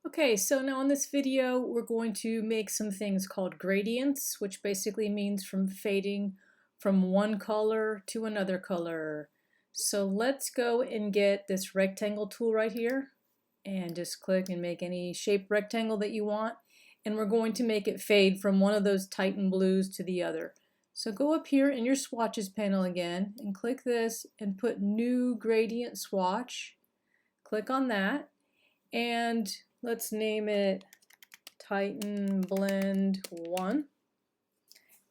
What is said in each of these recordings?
Okay, so now in this video we're going to make some things called gradients, which basically means from fading from one color to another color. So let's go and get this rectangle tool right here and just click and make any shape rectangle that you want. And we're going to make it fade from one of those Titan blues to the other. So go up here in your swatches panel again and click this and put new gradient swatch. Click on that. And let's name it Titan Blend 1.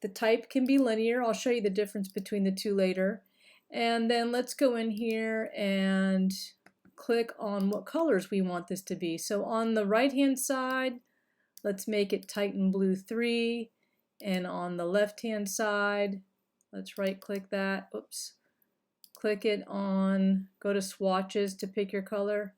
The type can be linear. I'll show you the difference between the two later. And then let's go in here and click on what colors we want this to be. So on the right hand side, let's make it Titan Blue 3. And on the left hand side, let's right click that. Oops. Click it on, go to swatches to pick your color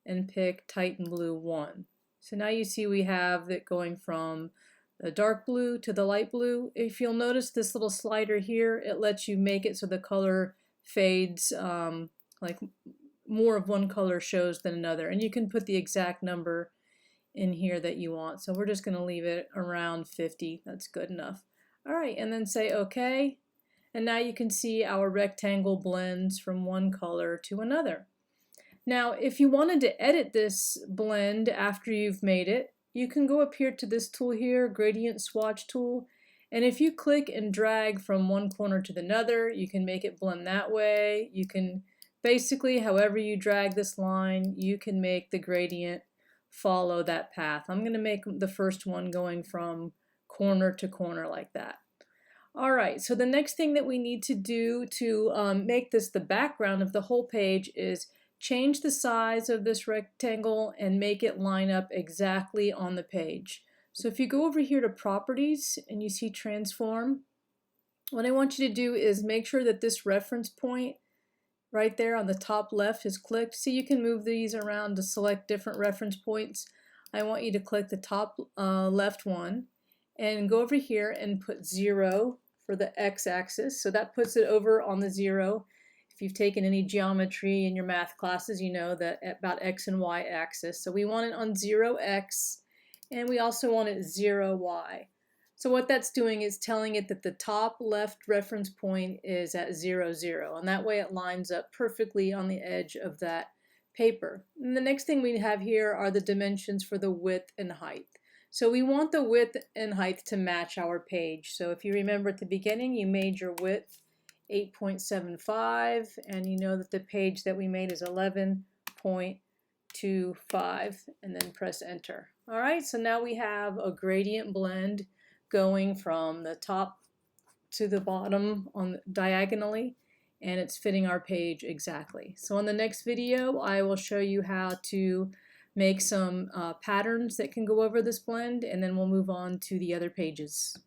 and pick Titan Blue 1. So now you see we have it going from the dark blue to the light blue. If you'll notice this little slider here, it lets you make it so the color fades, like more of one color shows than another. And you can put the exact number in here that you want. So we're just going to leave it around 50. That's good enough. All right, and then say OK. And now you can see our rectangle blends from one color to another. Now, if you wanted to edit this blend after you've made it, you can go up here to this tool here, Gradient Swatch tool, and if you click and drag from one corner to another, you can make it blend that way. You can basically, however you drag this line, you can make the gradient follow that path. I'm going to make the first one going from corner to corner like that. All right, so the next thing that we need to do to make this the background of the whole page is change the size of this rectangle and make it line up exactly on the page. So if you go over here to properties and you see transform, what I want you to do is make sure that this reference point right there on the top left is clicked. See, you can move these around to select different reference points. I want you to click the top left one and go over here and put 0 for the x-axis. So that puts it over on the 0. If you've taken any geometry in your math classes, you know that about x and y axis. So we want it on 0x, and we also want it 0y. So what that's doing is telling it that the top left reference point is at 0, 0, and that way it lines up perfectly on the edge of that paper. And the next thing we have here are the dimensions for the width and height. So we want the width and height to match our page. So if you remember at the beginning, you made your width 8.75, and you know that the page that we made is 11.25, and then press enter. All right, so now we have a gradient blend going from the top to the bottom on diagonally, and it's fitting our page exactly. So in the next video, I will show you how to make some patterns that can go over this blend, and then we'll move on to the other pages.